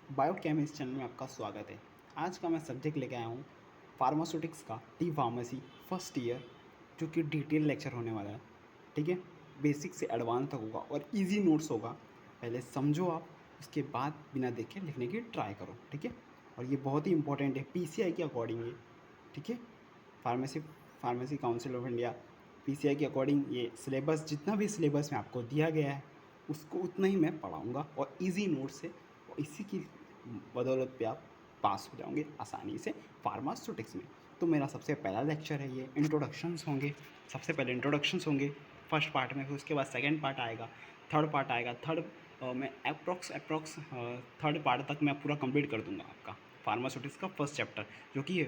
Biochemist channel में आपका स्वागत है। आज का मैं सब्जेक्ट लेके आया हूँ फार्मास्यूटिक्स का टी फार्मेसी फर्स्ट ईयर, जो कि डिटेल लेक्चर होने वाला है। ठीक है, बेसिक से एडवांस तक होगा और इजी नोट्स होगा। पहले समझो आप, उसके बाद बिना देखे लिखने की ट्राई करो। ठीक है, और ये बहुत ही इंपॉर्टेंट है पीसीआई के अकॉर्डिंग ये। ठीक है, pharmacy pharmacy council of India PCI के अकॉर्डिंग ये सिलेबस, जितना भी सिलेबस में आपको दिया गया है उसको उतना ही मैं पढ़ाऊँगा और इजी नोट से, और इसी की बदौलत पे आप पास हो जाओगे आसानी से फार्मास्यूटिक्स में। तो मेरा सबसे पहला लेक्चर है ये, इंट्रोडक्शंस होंगे। सबसे पहले इंट्रोडक्शंस होंगे फर्स्ट पार्ट में, फिर उसके बाद सेकंड पार्ट आएगा, थर्ड पार्ट आएगा। मैं अप्रॉक्स थर्ड पार्ट तक मैं पूरा कंप्लीट कर दूंगा आपका फार्मास्यूटिक्स का फर्स्ट चैप्टर, जो कि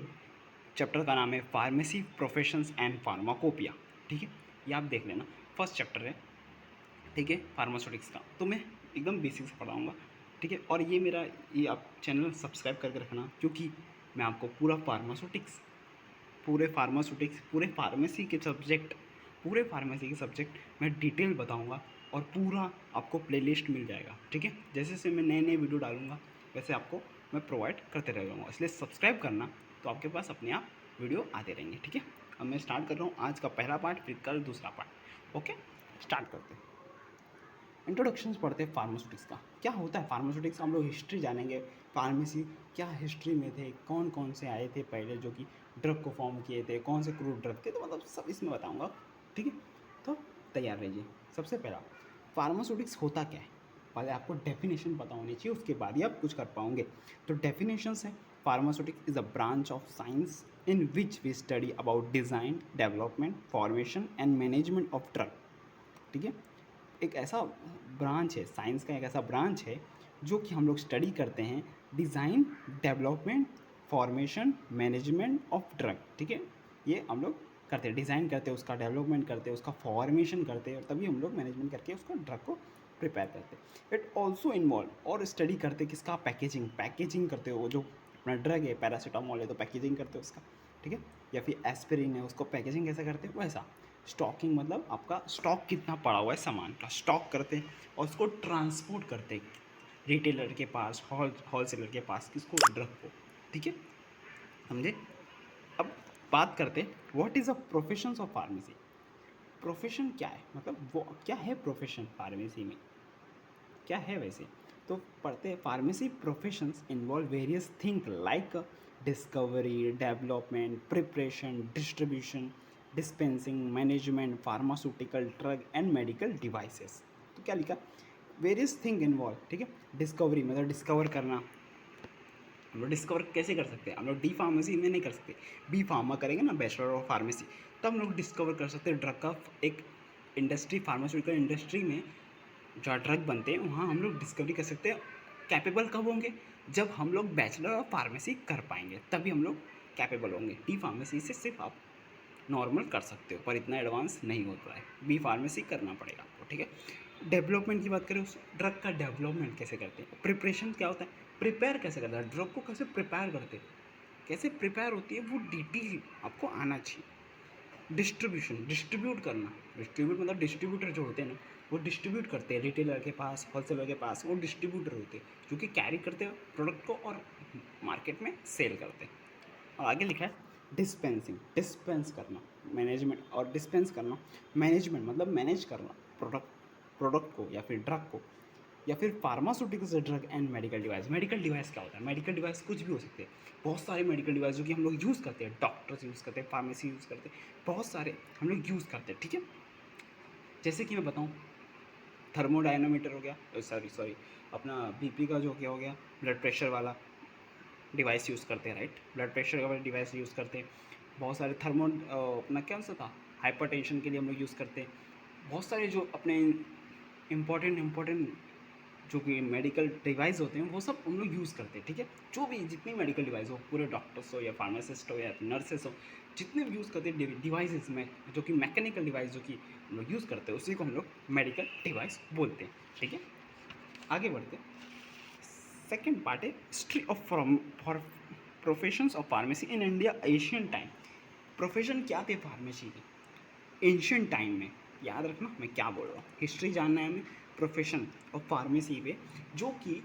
चैप्टर का नाम है फार्मेसी प्रोफेशंस एंड फार्माकोपिया। ठीक है, ये आप देख लेना, फर्स्ट चैप्टर है। ठीक है, फार्मास्यूटिक्स का तो मैं एकदम बेसिक से पढ़ाऊँगा। ठीक है, और ये आप चैनल सब्सक्राइब करके रखना, क्योंकि मैं आपको पूरे फार्मेसी के सब्जेक्ट मैं डिटेल बताऊंगा, और पूरा आपको प्लेलिस्ट मिल जाएगा। ठीक है, जैसे जैसे मैं नए नए वीडियो डालूंगा वैसे आपको मैं प्रोवाइड करते रह जाऊँगा, इसलिए सब्सक्राइब करना, तो आपके पास अपने आप वीडियो आते रहेंगे। ठीक है, अब मैं स्टार्ट कर रहा हूँ आज का पहला पार्ट, फिर कल दूसरा पार्ट। ओके, स्टार्ट करते हैं। इंट्रोडक्शंस पढ़ते हैं फार्मास्यूटिक्स का, क्या होता है फार्मास्यूटिक्स। हम लोग हिस्ट्री जानेंगे, फार्मेसी क्या हिस्ट्री में थे, कौन कौन से आए थे पहले जो कि ड्रग को फॉर्म किए थे, कौन से क्रूड ड्रग थे, तो मतलब सब इसमें बताऊंगा। ठीक है, तो तैयार रहिए। सबसे पहला, फार्मास्यूटिक्स होता क्या है, पहले आपको डेफिनेशन पता होनी चाहिए, उसके बाद ही आप कुछ कर पाओगे। तो डेफिनेशंस है, pharmaceutics is a branch of science in which we study about design, development, formation and management of drug. ठीक है, एक ऐसा ब्रांच है, साइंस का एक ऐसा ब्रांच है जो कि हम लोग स्टडी करते हैं design, development, formation, management of drug. ठीक है, ये हम लोग करते हैं, डिज़ाइन करते हैं, उसका डेवलपमेंट करते हैं, उसका फॉर्मेशन करते हैं, और तभी हम लोग मैनेजमेंट करके उसको ड्रग को प्रिपेयर करते हैं। इट ऑल्सो इन्वॉल्व, और स्टडी करते हैं किसका, पैकेजिंग करते हो। वो जो अपना ड्रग है, पैरासीटामोल है, तो पैकेजिंग करते हो उसका। ठीक है, या फिर एस्पिरिन है, उसको पैकेजिंग कैसे करते हैं वैसा। स्टॉकिंग मतलब आपका स्टॉक कितना पड़ा हुआ है सामान का, स्टॉक करते हैं और उसको ट्रांसपोर्ट करते हैं रिटेलर के पास, होलसेलर के पास, किसको, ड्रग को। ठीक है, समझे। अब बात करते हैं what is a professions of pharmacy. Profession क्या है, मतलब वो क्या है प्रोफेशन फार्मेसी में, क्या है वैसे। तो पढ़ते हैं, pharmacy professions involve various thing like discovery, development, preparation, distribution, dispensing, management, pharmaceutical, drug and medical devices. तो क्या लिखा, वेरियस थिंग इन्वॉल्व। ठीक है, डिस्कवरी मतलब डिस्कवर करना, हम लोग डिस्कवर कैसे कर सकते हैं, हम लोग डी फार्मेसी में नहीं कर सकते, बी फार्मा करेंगे ना, बैचलर ऑफ फार्मेसी, तब हम लोग डिस्कवर कर सकते हैं ड्रग का। एक इंडस्ट्री, फार्मास्यूटिकल इंडस्ट्री में जहाँ ड्रग बनते हैं वहाँ हम लोग डिस्कवरी कर सकते हैं। कैपेबल कब होंगे, जब हम लोग बैचलर ऑफ फार्मेसी कर पाएंगे, तभी हम लोग कैपेबल होंगे। डी फार्मेसी से सिर्फ आप नॉर्मल कर सकते हो, पर इतना एडवांस नहीं होता है, बी फार्मेसी करना पड़ेगा आपको। ठीक है, डेवलपमेंट की बात करें, उस ड्रग का डेवलपमेंट कैसे करते हैं। प्रिपरेशन क्या होता है, प्रिपेयर कैसे करता है, ड्रग को कैसे प्रिपेयर करते हैं, कैसे प्रिपेयर होती है, वो डिटेल आपको आना चाहिए। डिस्ट्रीब्यूशन, डिस्ट्रीब्यूट करना, डिस्ट्रीब्यूट मतलब डिस्ट्रीब्यूटर जो होते हैं ना, वो डिस्ट्रीब्यूट करते हैं रिटेलर के पास, होलसेलर के पास, वो डिस्ट्रीब्यूटर होते हैं जो कि कैरी करते हैं प्रोडक्ट को और मार्केट में सेल करते हैं। और आगे लिखा है डिस्पेंसिंग, डिस्पेंस करना, मैनेजमेंट और डिस्पेंस करना, मैनेजमेंट मतलब मैनेज करना प्रोडक्ट को या फिर ड्रग को, या फिर pharmaceuticals, drug and medical device. Medical device क्या होता है, मेडिकल डिवाइस कुछ भी हो सकते हैं, बहुत सारे मेडिकल डिवाइस जो कि हम लोग यूज़ करते हैं, डॉक्टर्स यूज़ करते हैं, फार्मेसी यूज़ करते हैं, बहुत सारे हम लोग यूज़ करते हैं। ठीक है, जैसे कि मैं बताऊँ, थर्मोडायनामीटर हो गया, सॉरी अपना बीपी का जो क्या हो गया, ब्लड प्रेशर वाला डिवाइस यूज़ करते हैं, राइट, ब्लड प्रेशर का वाला डिवाइस यूज़ करते हैं। बहुत सारे अपना क्या सा था, हाइपरटेंशन के लिए हम लोग यूज़ करते हैं। बहुत सारे जो अपने इम्पोर्टेंट जो कि मेडिकल डिवाइस होते हैं वो सब हम लोग यूज़ करते हैं। ठीक है, जो भी जितनी मेडिकल डिवाइस हो, पूरे डॉक्टर्स हो या फार्मासिस्ट हो या नर्सेस हो, जितने भी यूज़ करते हैं डिवाइसेस में, जो कि मैकेनिकल डिवाइस जो कि हम लोग यूज़ करते हैं, उसी को हम लोग मेडिकल डिवाइस बोलते हैं। ठीक है, आगे बढ़ते हैं। सेकेंड पार्ट है history of for professions of pharmacy in India Asian time. Profession क्या थे फार्मेसी के एंशियंट टाइम में, याद रखना मैं क्या बोल रहा हूँ, हिस्ट्री जानना है हमें प्रोफेशन और फार्मेसी पे, जो कि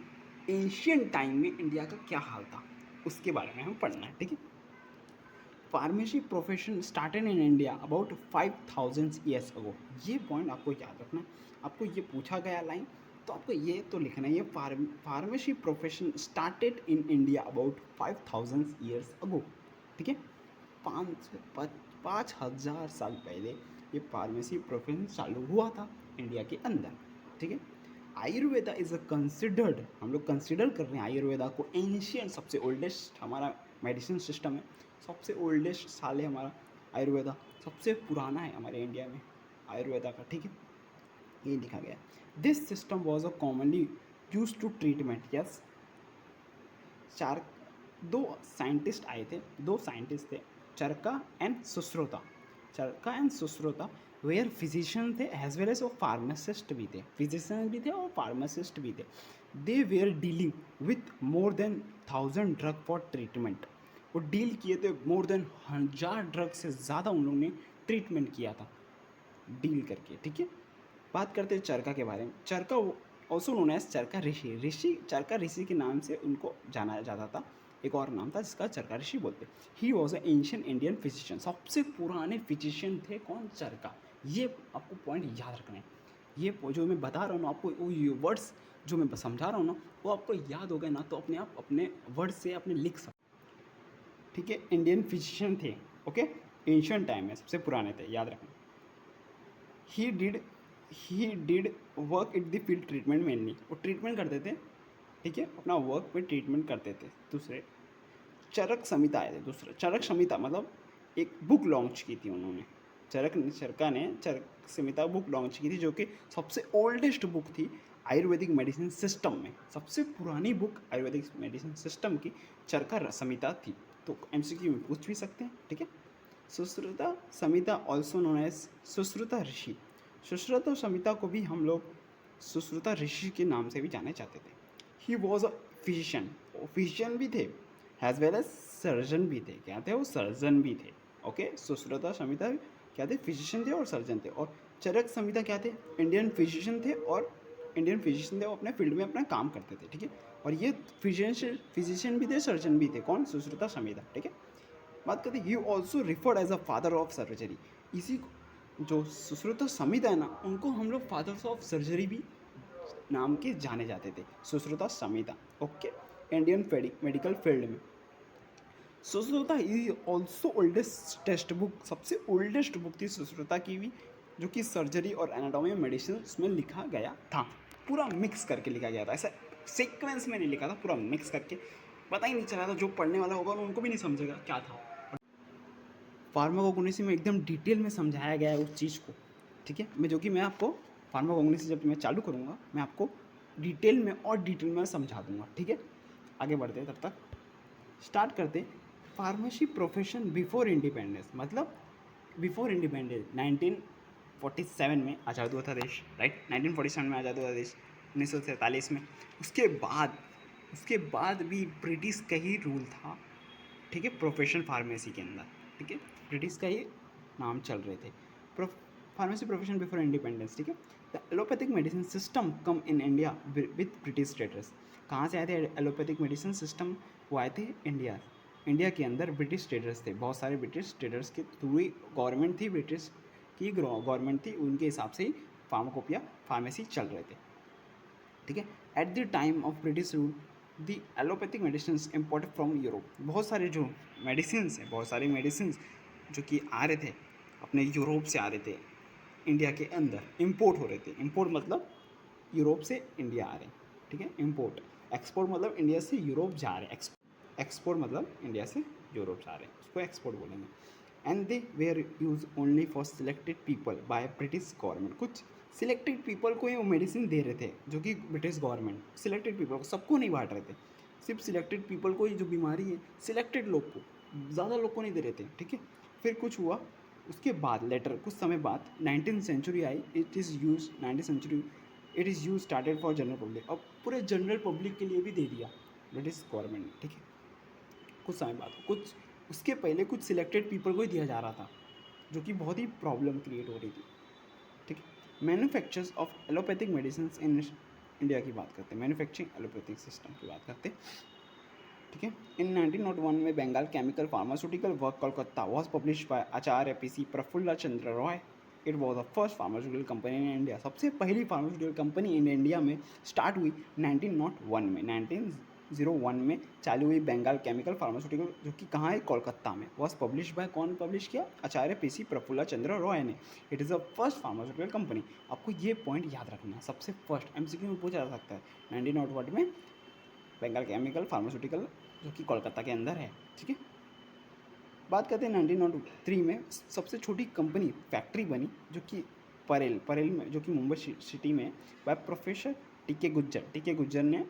एंशियंट टाइम में इंडिया का क्या हाल था उसके बारे में हमें पढ़ना है, ठीक है। Pharmacy profession started in India about 5000 years ago. ये पॉइंट आपको याद रखना है। आपको ये पूछा गया लाइन तो आपको ये तो लिखना है, ये pharmacy profession started in India about 5000 years ago, ठीक है। 5,000 साल पहले ये फार्मेसी प्रोफेशन चालू हुआ था इंडिया के अंदर, ठीक है। आयुर्वेदा इज़ अ कंसिडर्ड, हम लोग कंसिडर कर रहे हैं आयुर्वेदा को एंशियंट, सबसे ओल्डेस्ट हमारा मेडिसिन सिस्टम है, सबसे ओल्डेस्ट साल है हमारा आयुर्वेदा, सबसे पुराना है हमारे इंडिया में आयुर्वेदा का, ठीक है। ये लिखा गया। This system was a commonly use to treatment, yes. चार दो साइंटिस्ट आए थे, दो साइंटिस्ट थे, Charaka and Sushruta. Charaka and Sushruta were physician थे एज वेल एज वो फार्मासिस्ट भी थे, फिजिशियन भी थे और फार्मासिस्ट भी थे। They were dealing with more than 1000 drug for treatment. वो डील किए थे मोर देन 1000 ड्रग से ज़्यादा उन लोगों ने ट्रीटमेंट किया था डील करके, ठीक है। बात करते हैं चरका के बारे में। चरका ऑल्सो नोन एज चरका ऋषि, चरका ऋषि के नाम से उनको जाना जाता था। एक और नाम था जिसका चरका ऋषि बोलते। He was a ancient Indian physician, सबसे पुराने फिजिशियन थे कौन? चरका। ये आपको पॉइंट याद रखना है। ये जो मैं बता रहा हूँ ना आपको, वो वर्ड्स जो मैं समझा रहा हूँ ना वो आपको याद हो गए ना तो अपने आप अपने वर्ड से अपने लिख सकते, ठीक है। इंडियन फिजिशियन थे, ओके, एंशियंट टाइम में सबसे पुराने थे, याद रखना। He did work it the field treatment mainly, वो ट्रीटमेंट करते थे, ठीक है, अपना वर्क पे ट्रीटमेंट करते थे। दूसरे चरक संहिता आए थे, दूसरा चरक संहिता मतलब एक बुक लॉन्च की थी उन्होंने, चरका ने चरक संहिता बुक लॉन्च की थी जो कि सबसे ओल्डेस्ट बुक थी आयुर्वेदिक मेडिसिन सिस्टम में, सबसे पुरानी बुक आयुर्वेदिक मेडिसिन सिस्टम की चरका संहिता थी। तो एमसीक्यू में पूछ भी सकते हैं, ठीक है। सुश्रुता संहिता ऑल्सो नोन एज सुश्रुता ऋषि, सुश्रुता संहिता को भी हम लोग सुश्रुता ऋषि के नाम से भी जाने जाते थे। He was a physician, physician भी थे एज वेल एज सर्जन भी थे, क्या थे वो? सर्जन भी थे, ओके। सुश्रुता संहिता क्या थे? फिजिशियन थे और सर्जन थे। और चरक संहिता क्या थे? इंडियन फिजिशियन थे और इंडियन फिजिशियन थे, वो अपने फील्ड में अपना काम करते थे, ठीक है। और ये फिजिशियन भी थे, सर्जन भी थे, कौन? सुश्रुता संहिता, ठीक है। बात करते हैं, he also referred as a father of surgery. इसी जो सुश्रुता संहिता है ना उनको हम लोग फादर्स ऑफ सर्जरी भी नाम के जाने जाते थे, सुश्रुता संहिता, ओके। इंडियन मेडिकल फील्ड में Sushruta is also oldest text book, सबसे ओल्डेस्ट बुक थी सुश्रुता की भी, जो कि सर्जरी और एनाटॉमी मेडिसिन उसमें लिखा गया था, पूरा मिक्स करके लिखा गया था, ऐसा सीक्वेंस में नहीं लिखा था, पूरा मिक्स करके। पता ही नहीं चला था, जो पढ़ने वाला होगा उनको भी नहीं समझेगा क्या था। फार्माकोग्नोसी में एकदम डिटेल में समझाया गया है उस चीज़ को, ठीक है। जो कि मैं आपको फार्माकोग्नोसी जब मैं चालू करूँगा मैं आपको डिटेल में और डिटेल में समझा दूँगा, ठीक है। आगे बढ़ते हैं, तब तक स्टार्ट करते। फार्मेसी प्रोफेशन बिफोर इंडिपेंडेंस, मतलब बिफोर इंडिपेंडेंस 1947 में आज़ाद हुआ था देश, राइट। 1947 में आज़ाद हुआ था देश, 1947 में। उसके बाद भी ब्रिटिश का ही रूल था, ठीक है, प्रोफेशनल फार्मेसी के अंदर, ठीक है। ब्रिटिश का ही नाम चल रहे थे। फार्मेसी प्रोफेशन बिफोर इंडिपेंडेंस, ठीक है। The allopathic medicine system come in India with British status. कहाँ से आए थे एलोपैथिक मेडिसिन सिस्टम? वो आए थे इंडिया के अंदर ब्रिटिश स्टेटस थे, बहुत सारे ब्रिटिश स्टेटस के थ्रू ही गवर्नमेंट थी, ब्रिटिश की गवर्नमेंट थी, उनके हिसाब से ही फार्माकोपिया फार्मेसी चल रहे थे, ठीक है। At the time of British rule the allopathic medicine imported from Europe. बहुत सारे जो मेडिसिन हैं, बहुत सारे मेडिसिन जो कि आ रहे थे अपने यूरोप से आ रहे थे, इंडिया के अंदर इम्पोर्ट हो रहे थे। इम्पोर्ट मतलब यूरोप से इंडिया आ रहे हैं, ठीक है। इम्पोर्ट, एक्सपोर्ट मतलब इंडिया से यूरोप जा रहे हैं, एक्सपोर्ट मतलब इंडिया से यूरोप जा रहे हैं, उसको एक्सपोर्ट बोलेंगे। And they were use only for selected people by British government. कुछ सिलेक्टेड पीपल को ही वो मेडिसिन दे रहे थे, जो कि ब्रिटिश गवर्नमेंट सिलेक्टेड पीपल को, सबको नहीं बांट रहे थे, सिर्फ सिलेक्टेड पीपल को ही, जो बीमारी है सिलेक्टेड लोग को, ज़्यादा लोग को नहीं दे रहे थे, ठीक है। फिर कुछ हुआ उसके बाद, लेटर कुछ समय बाद 19th सेंचुरी आई, it is use 19th century, it is use started for general public. अब पूरे जनरल पब्लिक के लिए भी दे दिया ब्रिटिश गवर्नमेंट ने, ठीक है। कुछ समय बाद, कुछ उसके पहले कुछ सिलेक्टेड पीपल को ही दिया जा रहा था, जो कि बहुत ही प्रॉब्लम क्रिएट हो रही थी, ठीक है। Manufactures of allopathic medicine India की बात करते हैं, मैन्युफैक्चरिंग एलोपैथिक सिस्टम की बात करते हैं, ठीक है। इन 1901 में Bengal chemical pharmaceutical work Kolkata was publish by Acharya PC Prafulla Chandra Roy. It was the first pharmaceutical company in India. सबसे पहली फार्मास्यूटिकल कंपनी इन इंडिया में स्टार्ट हुई 1901 में, 1901 में चालू हुई बंगाल केमिकल फार्मास्यूटिकल, जो कि कहाँ है, कोलकाता में। वॉज पब्लिश बाय, कौन पब्लिश किया, आचार्य पीसी प्रफुल्ल चंद्र रॉय ने। It is the first pharmaceutical company. आपको ये पॉइंट याद रखना है, सबसे फर्स्ट एमसीक्यू में पूछा जा सकता है। 1901 में बंगाल केमिकल फार्मास्यूटिकल, जो कि कोलकाता के अंदर है, ठीक है। बात करते हैं 1903 में सबसे छोटी कंपनी फैक्ट्री बनी, जो कि परेल में, जो कि मुंबई सिटी में, बाय प्रोफेसर टी के गुज्जर ने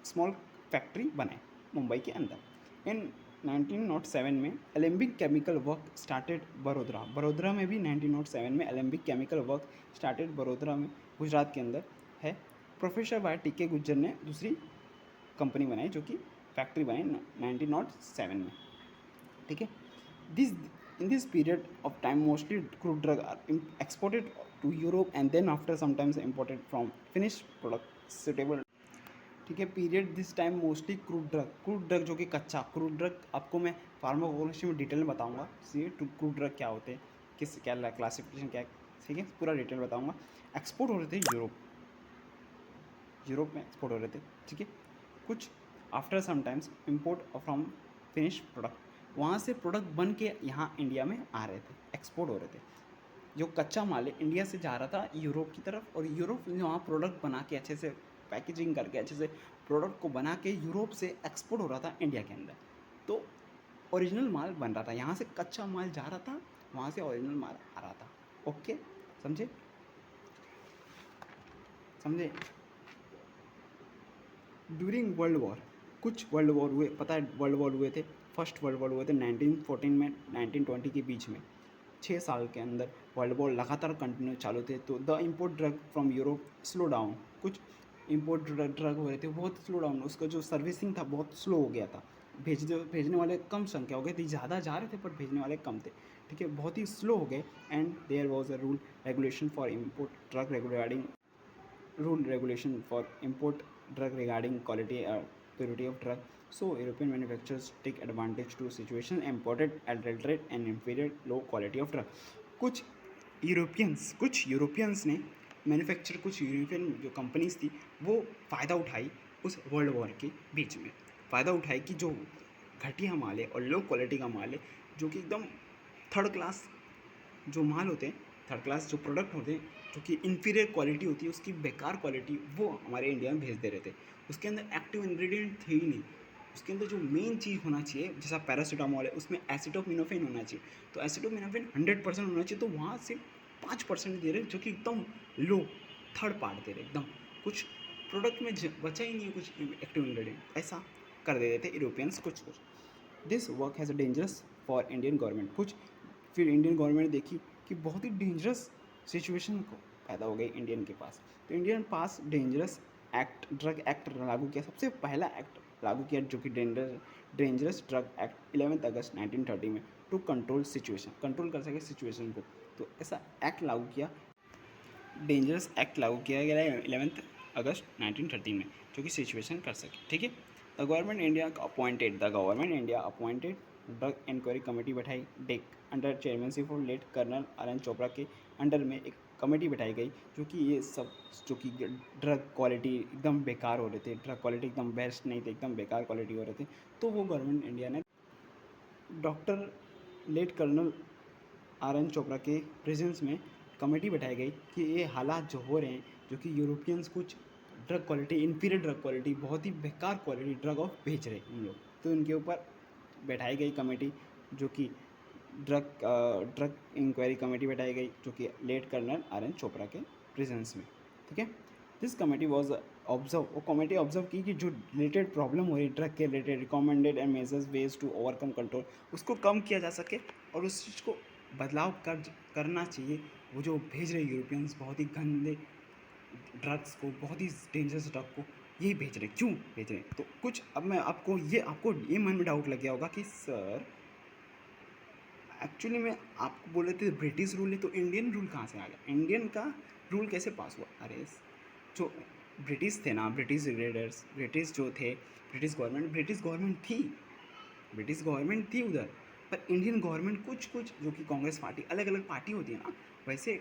स्मॉल फैक्ट्री बनाई मुंबई के अंदर। इन 1907 में Alembic chemical work started Vadodara में भी 1907 में Alembic chemical work started Vadodara में, गुजरात के अंदर है। Professor bye TK. गुज्जर ने दूसरी कंपनी बनाई, जो कि फैक्ट्री बनाई 1907 में, ठीक है। This in this period of time mostly crude drug are exported to Europe and then after sometimes imported from finish product suitable, ठीक है। Period this time mostly crude drug जो कि कच्चा क्रूड ड्रग, आपको मैं फार्माकोलॉजी में detail में बताऊंगा, सी क्रूड ड्रग क्या होते हैं, क्या क्लासिफिकेशन क्या है, ठीक है, पूरा डिटेल बताऊंगा। एक्सपोर्ट हो रहे थे यूरोप में एक्सपोर्ट हो रहे थे, ठीक है। कुछ after sometimes import from finish product, वहाँ से प्रोडक्ट बन के यहाँ इंडिया में आ रहे थे, एक्सपोर्ट हो रहे थे। जो कच्चा माल है इंडिया से जा रहा था यूरोप की तरफ, और यूरोप में वहाँ प्रोडक्ट बना के अच्छे से पैकेजिंग करके अच्छे से प्रोडक्ट को बना के यूरोप से एक्सपोर्ट हो रहा था इंडिया के अंदर। तो ओरिजिनल माल बन रहा था, यहाँ से कच्चा माल जा रहा था, वहाँ से ओरिजिनल माल आ रहा था। ओके, समझे? ड्यूरिंग वर्ल्ड वॉर, कुछ वर्ल्ड वॉर हुए, पता है वर्ल्ड वॉर हुए थे। फर्स्ट वर्ल्ड वॉर हुए थे 1914 में 1920 के बीच में, 6 साल के अंदर वर्ल्ड वॉर लगातार कंटिन्यू चालू थे। तो the import drug from Europe slow down, कुछ इम्पोर्ट ड्रग हो रहे थे बहुत स्लो डाउन, उसका जो सर्विसिंग था बहुत स्लो हो गया था, भेजने वाले कम संख्या हो गई थी, ज़्यादा जा रहे थे पर भेजने वाले कम थे, ठीक है, बहुत ही स्लो हो गए। And there was a rule regulation for import drug regarding rule regulation for import drug regarding quality or purity of drug. So European manufacturers take advantage to situation imported adulterate and inferior low quality of drug. कुछ Europeans ने manufacture, कुछ European जो companies थी वो फ़ायदा उठाई उस world war के बीच में, फ़ायदा उठाई कि जो घटिया माल है और लो क्वालिटी का माल है, जो कि एकदम थर्ड क्लास जो माल होते हैं, थर्ड क्लास जो प्रोडक्ट होते हैं, जो कि इन्फीरियर क्वालिटी होती है, उसकी बेकार क्वालिटी, वो हमारे इंडिया में भेज दे रहे थे। उसके अंदर एक्टिव इंग्रेडिएंट थे ही नहीं, उसके अंदर जो मेन चीज़ होना चाहिए, जैसा पैरासीटामोल है, उसमें एसिटोमिनोफेन होना चाहिए, तो एसिटोमिनोफेन 100% होना चाहिए, तो वहाँ से 5% दे रहे, जो कि एकदम लो, थर्ड पार्ट दे रहे एकदम, कुछ प्रोडक्ट में बचा ही नहीं है कुछ एक्टिव इंग्रेडिएंट, ऐसा कर दे रहे थे यूरोपियंस कुछ। This work has a dangerous for Indian government, कुछ फिर इंडियन गवर्नमेंट देखी कि बहुत ही डेंजरस सिचुएशन को पैदा हो गई इंडियन के पास, तो इंडियन पास डेंजरस एक्ट, ड्रग एक्ट लागू किया, सबसे पहला एक्ट लागू किया, जो कि डेंजरस ड्रग एक्ट 11 अगस्त 1930 में, टू कंट्रोल सिचुएशन, कंट्रोल कर सके सिचुएशन को। तो ऐसा एक्ट लागू किया, डेंजरस एक्ट लागू किया गया 11 अगस्त 1930 में, जो कि सिचुएशन कर सके, ठीक है। The government India appointed drug inquiry committee बैठाई, डेक under chairmanship of late colonel RN. Chopra के अंडर में एक कमेटी बैठाई गई, जो कि ये सब, जो कि ड्रग क्वालिटी एकदम बेकार हो रहे थे, ड्रग क्वालिटी एकदम बेस्ट नहीं थे, एकदम बेकार क्वालिटी हो रहे थे, तो वो गवर्नमेंट इंडिया ने doctor late colonel RN. Chopra के प्रेजेंस में कमेटी बैठाई गई कि ये हालात जो हो रहे हैं, जो कि यूरोपियंस कुछ drug quality, inferior drug quality, बहुत ही बेकार क्वालिटी ड्रग ऑफ बेच रहे उन लोग, तो उनके ऊपर बैठाई गई कमेटी, जो कि ड्रग इंक्वायरी कमेटी बैठाई गई, जो कि लेट कर्नल आर.एन. चोपड़ा के प्रेजेंस में, ठीक है। दिस कमेटी वॉज वो कमेटी ऑब्जर्व की कि जो रिलेटेड प्रॉब्लम हो रही ड्रग के related, recommended and measures ways to overcome control, उसको कम किया जा सके और उस चीज़ को बदलाव करना चाहिए। वो जो भेज रहे यूरोपियंस बहुत ही गंदे ड्रग्स को, बहुत ही डेंजरस ड्रग को यही भेज रहे, क्यों भेज रहे? तो कुछ अब मैं आपको ये मन में डाउट लग गया होगा कि सर एक्चुअली में आपको बोले थे ब्रिटिश रूल है, तो इंडियन रूल कहाँ से आ गया, इंडियन का रूल कैसे पास हुआ? अरे जो ब्रिटिश थे ना, ब्रिटिश लीडर्स, ब्रिटिश जो थे, ब्रिटिश गवर्नमेंट थी, ब्रिटिश गवर्नमेंट थी उधर। पर इंडियन गवर्नमेंट कुछ कुछ, जो कि कांग्रेस पार्टी, अलग अलग पार्टी होती है ना, वैसे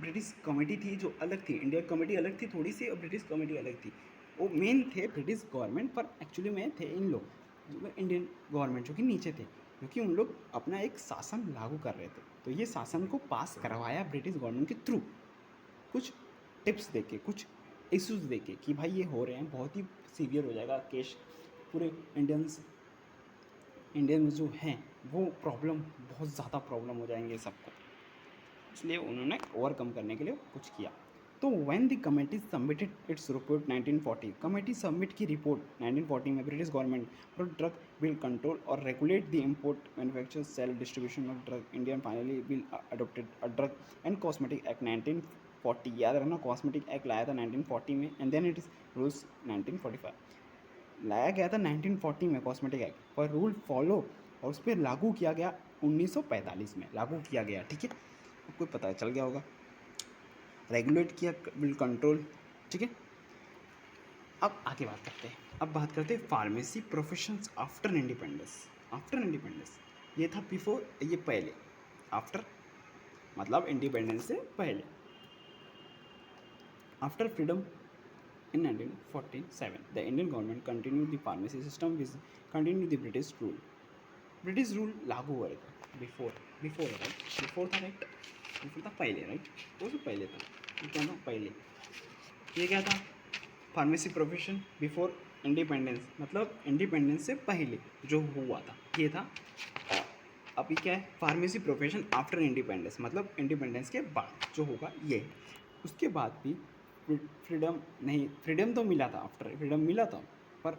ब्रिटिश कमेटी थी जो अलग थी, इंडिया कमेटी अलग थी थोड़ी सी, और ब्रिटिश कमेटी अलग थी। वो मेन थे ब्रिटिश गवर्नमेंट, पर एक्चुअली में थे इन लोग जो इंडियन गवर्नमेंट, जो कि नीचे थे, क्योंकि उन लोग अपना एक शासन लागू कर रहे थे। तो ये शासन को पास करवाया ब्रिटिश गवर्नमेंट के थ्रू, कुछ टिप्स देके, कुछ इश्यूज देके, कि भाई ये हो रहे हैं, बहुत ही सीवियर हो जाएगा केस, पूरे इंडियन जो हैं वो प्रॉब्लम, बहुत ज़्यादा प्रॉब्लम हो जाएंगे सबको, इसलिए उन्होंने ओवरकम करने के लिए कुछ किया। तो when the committee submitted its report 1940, committee submit की रिपोर्ट 1940 में, British government for drug will control और regulate the import, manufacture, sale, distribution of drug, Indian finally will adopted a drug and cosmetic act 1940, याद रखना cosmetic act लाया था 1940 में, and then it is rules 1945, लाया गया था 1940 में कॉस्मेटिक एक्ट, पर रूल फॉलो और उस पर लागू किया गया 1945 में लागू किया गया, ठीक है, आपको पता चल गया होगा, रेगुलेट किया, विल कंट्रोल, ठीक है। अब आगे बात करते हैं, अब बात करते हैं pharmacy professions after independence. After independence ये था बिफोर, ये पहले, आफ्टर मतलब इंडिपेंडेंस से पहले, after freedom in 1947, the Indian government continued the pharmacy system which continued the British rule. British rule लागू हुआ था बिफोर, राइट, बिफोर था, राइट, बिफोर था पहले, राइट, वो तो पहले था, ये क्या था पहले, ये क्या था, फार्मेसी प्रोफेशन बिफोर इंडिपेंडेंस, मतलब इंडिपेंडेंस से पहले जो हुआ था ये था। अभी क्या है, फार्मेसी प्रोफेशन आफ्टर इंडिपेंडेंस, मतलब इंडिपेंडेंस के बाद जो होगा ये। उसके बाद भी फ्रीडम नहीं, फ्रीडम तो मिला था, आफ्टर फ्रीडम मिला था, पर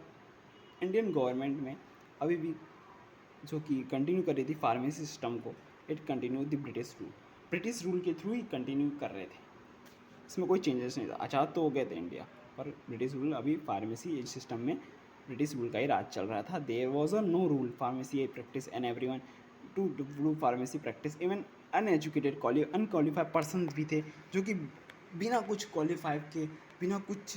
इंडियन गवर्नमेंट में अभी भी जो कि कंटिन्यू कर रही थी फार्मेसी सिस्टम को, it continue the British rule के थ्रू ही कंटिन्यू कर रहे थे, इसमें कोई चेंजेस नहीं था। आज़ाद तो हो गए थे इंडिया, पर ब्रिटिश रूल अभी फार्मेसी सिस्टम में ब्रिटिश रूल का ही राज चल रहा था। There was a no rule pharmacy practice and every one to do pharmacy practice, even uneducated unqualified person भी थे, जो कि बिना कुछ क्वालिफाइड के, बिना कुछ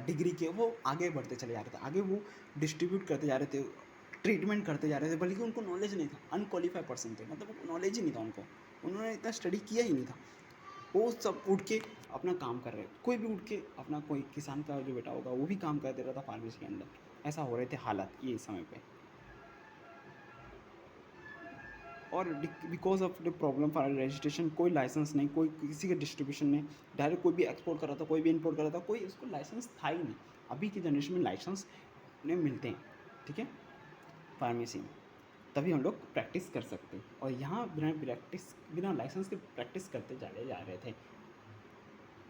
डिग्री के वो आगे बढ़ते चले जा रहे थे, आगे वो डिस्ट्रीब्यूट करते जा रहे थे, ट्रीटमेंट करते जा रहे थे, बल्कि उनको नॉलेज नहीं था, अनक्वालिफाइड पर्सन थे, मतलब नॉलेज ही नहीं था उनको, उन्होंने इतना स्टडी किया ही नहीं था, वो सब उठ के अपना काम कर रहे, कोई भी उठ के अपना, कोई किसान का जो बेटा होगा वो भी काम कर दे रहा था फार्मेसी के अंदर, ऐसा हो रहे थे हालात ये समय पे। और because of the problem for registration, कोई लाइसेंस नहीं, कोई किसी का डिस्ट्रीब्यूशन नहीं, डायरेक्ट कोई भी एक्सपोर्ट कर रहा था, कोई भी इम्पोर्ट कर रहा था, कोई उसको लाइसेंस था ही नहीं। अभी की जनरेशन में लाइसेंस ने मिलते हैं, ठीक है, फार्मेसी में, तभी हम लोग प्रैक्टिस कर सकते हैं, और यहाँ बिना लाइसेंस के प्रैक्टिस करते चले जा रहे थे।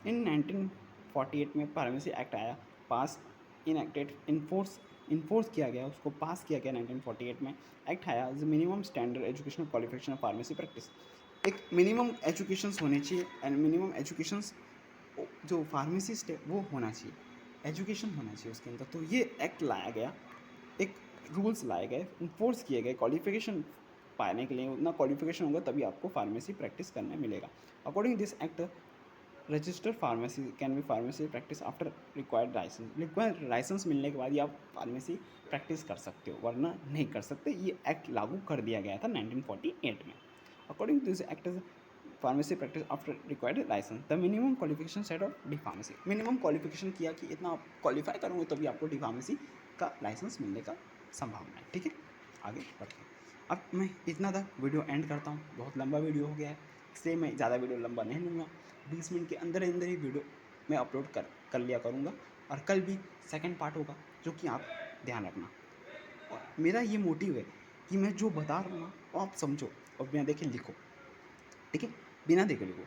इन 1948 में फार्मेसी एक्ट आया, पास, इनएक्टेड, इन्फोर्स किया गया, उसको पास किया गया 1948 में। एक्ट आया, minimum standard educational qualification of pharmacy practice, एक मिनिमम एजुकेशंस होने चाहिए, एंड मिनिमम एजुकेशंस जो फार्मेसिस्ट है वो होना चाहिए, एजुकेशन होना चाहिए उसके अंदर। तो ये एक्ट लाया गया, एक रूल्स लाए गए, इन्फोर्स किए गए, क्वालिफिकेशन पाने के लिए उतना क्वालिफिकेशन होगा तभी आपको फार्मेसी प्रैक्टिस करने मिलेगा। According this act, registered pharmacy can be pharmacy practice after required license मिलने के बाद ही आप फार्मेसी प्रैक्टिस कर सकते हो, वरना नहीं कर सकते। ये एक्ट लागू कर दिया गया था 1948 में। According to this act, pharmacy practice after required license, the minimum qualification set of D pharmacy, minimum qualification किया कि इतना आप क्वालिफाई करोगे तभी आपको डी फार्मेसी का लाइसेंस मिलने का संभावना है, ठीक है। आगे बढ़ते हैं, अब मैं इतना तक वीडियो एंड करता हूँ, बहुत लंबा वीडियो हो गया है, इसलिए मैं ज़्यादा वीडियो लंबा नहीं लूँगा, 20 मिनट के अंदर अंदर ही वीडियो मैं अपलोड कर लिया करूँगा, और कल भी सेकंड पार्ट होगा, जो कि आप ध्यान रखना। और मेरा ये मोटिव है कि मैं जो बता रहा हूँ ना वो आप समझो और बिना देखे लिखो, ठीक है, बिना देखे लिखो।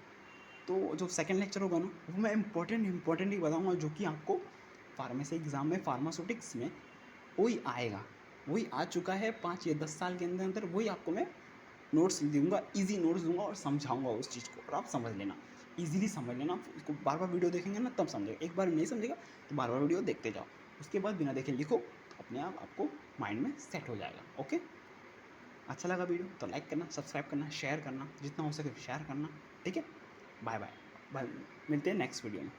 तो जो सेकंड लेक्चर होगा ना वो मैं इंपॉर्टेंट ही बताऊँगा, जो कि आपको फार्मेसी एग्ज़ाम में, फार्मास्यूटिक्स में वही आएगा, वही आ चुका है 5 या 10 साल के अंदर अंदर, वही आपको मैं नोट्स दूंगा, इजी नोट्स दूंगा और समझाऊंगा उस चीज़ को, और आप समझ लेना, इजीली समझ लेना। इसको बार बार वीडियो देखेंगे ना तब समझेगा, एक बार नहीं समझेगा तो बार बार वीडियो देखते जाओ, उसके बाद बिना देखे लिखो, अपने आप आपको माइंड में सेट हो जाएगा। ओके, अच्छा लगा वीडियो तो लाइक करना, सब्सक्राइब करना, शेयर करना, जितना हो सके शेयर करना, ठीक है। बाय बाय, मिलते हैं नेक्स्ट वीडियो में।